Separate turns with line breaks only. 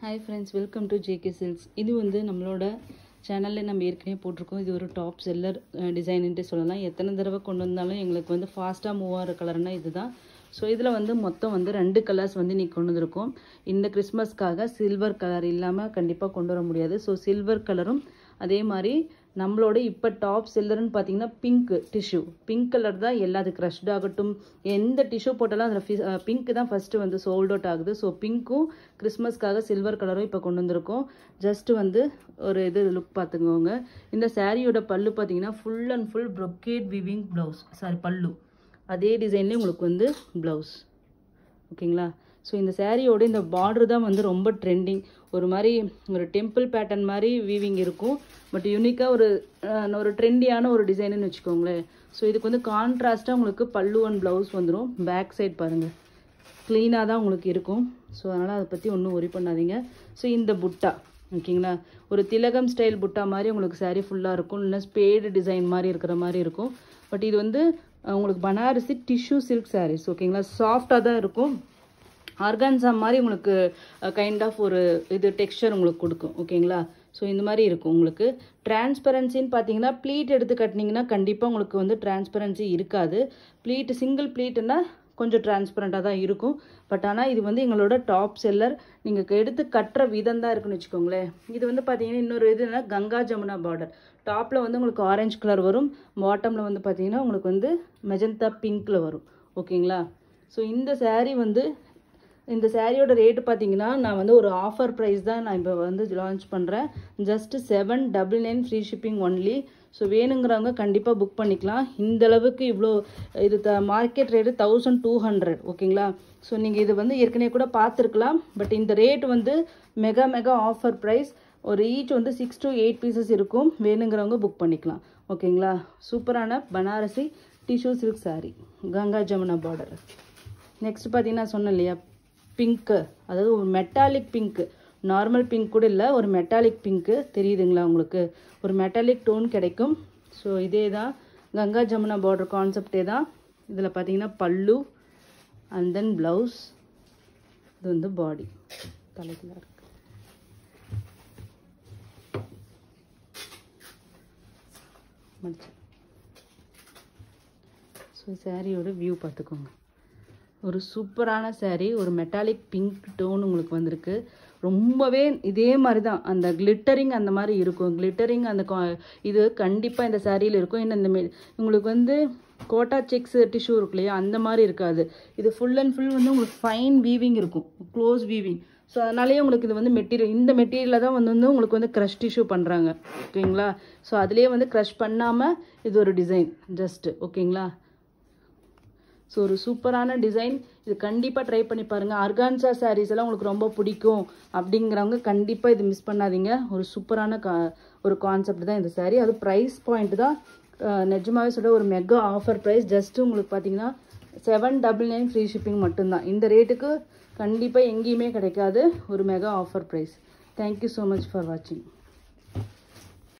Hi friends, welcome to JK Silks. இது வந்து நம்மளோட சேனல்ல நம்ம ஏற்கனவே போட்டிருக்கோம். இது ஒரு டாப் செல்லர் டிசைன்ட்டு சொல்லலாம். எத்தனை தடவை கொண்டு வந்தாலும் எங்களுக்கு வந்து ஃபாஸ்ட்டாக மூவ் ஆகிற கலர்னால் இதுதான். ஸோ இதில் வந்து மொத்தம் வந்து 2 கலர்ஸ் வந்து இன்றைக்கி கொண்டு வந்திருக்கோம். இந்த கிறிஸ்மஸ்க்காக சில்வர் கலர் இல்லாமல் கண்டிப்பாக கொண்டு வர முடியாது. ஸோ சில்வர் கலரும் அதே மாதிரி நம்மளோட இப்போ டாப் செல்லர்னு பார்த்தீங்கன்னா பிங்க் டிஷ்யூ, பிங்க் கலர் தான் எல்லாத்துக்கும் க்ரஷ்ட் ஆகட்டும், எந்த டிஷ்யூ போட்டாலும் அதில் பிங்க் தான் ஃபஸ்ட்டு வந்து சோல்ட் அவுட் ஆகுது. ஸோ பிங்க்கும் கிறிஸ்மஸ்க்காக சில்வர் கலரும் இப்போ கொண்டு வந்திருக்கோம். ஜஸ்ட்டு வந்து ஒரு இது லுக் பார்த்துக்கோங்க. இந்த சாரியோட பல்லு பார்த்தீங்கன்னா full and full brocade viewing blouse, பல்லு அதே டிசைன்லேயே உங்களுக்கு வந்து ப்ளவுஸ். ஓகேங்களா? ஸோ இந்த சாரியோட இந்த பார்டர் தான் வந்து ரொம்ப ட்ரெண்டிங். ஒரு மாதிரி ஒரு டெம்பிள் பேட்டர்ன் மாதிரி வீவிங் இருக்கும். பட் யூனிக்காக ஒரு ட்ரெண்டியான ஒரு டிசைனுன்னு வச்சுக்கோங்களேன். ஸோ இதுக்கு வந்து கான்ட்ராஸ்ட்டாக உங்களுக்கு பல்லு அண்ட் ப்ளவுஸ் வந்துடும். பேக் சைட் பாருங்கள், க்ளீனாக தான் உங்களுக்கு இருக்கும். ஸோ அதனால் அதை பற்றி ஒன்றும் ஒரி பண்ணாதீங்க. ஸோ இந்த புட்டா ஓகேங்களா, ஒரு திலகம் ஸ்டைல் புட்டா மாதிரி உங்களுக்கு சாரீ ஃபுல்லாக இருக்கும். இல்லைன்னா ஸ்பேடு டிசைன் மாதிரி இருக்கிற மாதிரி இருக்கும். பட் இது வந்து உங்களுக்கு பனாரசி டிஷ்யூ சில்க் சாரீஸ். ஓகேங்களா, சாஃப்டாக தான் இருக்கும். ஆர்கான்ஸா மாதிரி உங்களுக்கு கைண்ட் ஆஃப் ஒரு இது டெக்ஸ்சர் உங்களுக்கு கொடுக்கும். ஓகேங்களா, ஸோ இந்த மாதிரி இருக்கும். உங்களுக்கு டிரான்ஸ்பரன்சின்னு பார்த்தீங்கன்னா ப்ளீட் எடுத்து கட்டினீங்கன்னா கண்டிப்பாக உங்களுக்கு வந்து டிரான்ஸ்பரன்சி இருக்காது. ப்ளீட் சிங்கிள் ப்ளீட்டுன்னா கொஞ்சம் டிரான்ஸ்பரண்ட்டாக தான் இருக்கும். பட் ஆனால் இது வந்து எங்களோட டாப் செல்லர். நீங்கள் எடுத்து கட்டுற விதம் தான் இருக்குன்னு வச்சுக்கோங்களேன். இது வந்து பார்த்தீங்கன்னா இன்னொரு இதுனா கங்கா ஜமுனா பார்டர். டாப்பில் வந்து உங்களுக்கு ஆரஞ்சு கலர் வரும், பாட்டமில் வந்து பார்த்தீங்கன்னா உங்களுக்கு வந்து மெஜந்தா பிங்க்கில் வரும். ஓகேங்களா, ஸோ இந்த சாரீ வந்து இந்த சாரியோட ரேட்டு பார்த்தீங்கன்னா நான் வந்து ஒரு ஆஃபர் ப்ரைஸ் தான் நான் இப்போ வந்து லான்ச் பண்ணுறேன். Just 799 free shipping only. So வேணுங்கிறவங்க கண்டிப்பாக புக் பண்ணிக்கலாம். இந்தளவுக்கு இவ்வளோ இது மார்க்கெட் ரேட்டு 1200. ஓகேங்களா, ஸோ நீங்கள் இது வந்து ஏற்கனவே கூட பார்த்துருக்கலாம். பட் இந்த ரேட் வந்து மெகா ஆஃபர் ப்ரைஸ். ஒரு ஈச் வந்து 6 to 8 பீசஸ் இருக்கும். வேணுங்கிறவங்க புக் பண்ணிக்கலாம். ஓகேங்களா, சூப்பரான Banarasi tissue silk sari, Ganga Jamuna border. Next பார்த்தீங்கன்னா சொன்னேன் இல்லையா, பிங்க்கு, அதாவது ஒரு மெட்டாலிக் பிங்க்கு, நார்மல் பிங்க் கூட இல்லை, ஒரு மெட்டாலிக் பிங்க்கு தெரியுதுங்களா உங்களுக்கு, ஒரு மெட்டாலிக் டோன் கிடைக்கும். ஸோ இதே தான் கங்கா ஜமுனா பார்டர் கான்செப்டே தான். இதில் பார்த்தீங்கன்னா பல்லு அண்ட் தென் ப்ளவுஸ், இது வந்து பாடி தலைக்குள்ள இருக்கு. ஸோ சாரியோட வியூ பார்த்துக்கோங்க. ஒரு சூப்பரான சாரீ, ஒரு மெட்டாலிக் பிங்க் டோன் உங்களுக்கு வந்திருக்கு. ரொம்பவே இதே மாதிரி தான் அந்த கிளிட்டரிங் அந்த மாதிரி இருக்கும். கிளிட்டரிங் அந்த இது கண்டிப்பாக இந்த சாரியில் இருக்கும். இன்னும் இந்த உங்களுக்கு வந்து கோட்டா செக்ஸ் டிஷ்யூ இருக்கு இல்லையா, அந்த மாதிரி இருக்காது. இது ஃபுல் அண்ட் ஃபுல் வந்து உங்களுக்கு ஃபைன் வீவிங் இருக்கும், க்ளோஸ் வீவிங். ஸோ அதனாலேயே உங்களுக்கு இது வந்து மெட்டீரியல், இந்த மெட்டீரியலில் தான் வந்து உங்களுக்கு வந்து க்ரஷ் டிஷ்யூ பண்ணுறாங்க. ஓகேங்களா, ஸோ அதுலேயே வந்து க்ரஷ் பண்ணாமல் இது ஒரு டிசைன் ஜஸ்ட்டு. ஓகேங்களா, ஸோ ஒரு சூப்பரான டிசைன். இது கண்டிப்பாக ட்ரை பண்ணி பாருங்கள். ஆர்கான்ஸா சாரீஸ் எல்லாம் உங்களுக்கு ரொம்ப பிடிக்கும் அப்படிங்கிறவங்க கண்டிப்பாக இது மிஸ் பண்ணாதீங்க. ஒரு சூப்பரான ஒரு கான்செப்ட் தான் இந்த சாரீ. அது ப்ரைஸ் பாயிண்ட் தான் நிஜமாவே சொல்ல ஒரு மெகா ஆஃபர் ப்ரைஸ். ஜஸ்ட்டு உங்களுக்கு பார்த்தீங்கன்னா 799 ஃப்ரீ ஷிப்பிங் மட்டும்தான். இந்த ரேட்டுக்கு கண்டிப்பாக எங்கேயுமே கிடைக்காது. ஒரு mega offer price. Thank you so much for வாட்சிங்.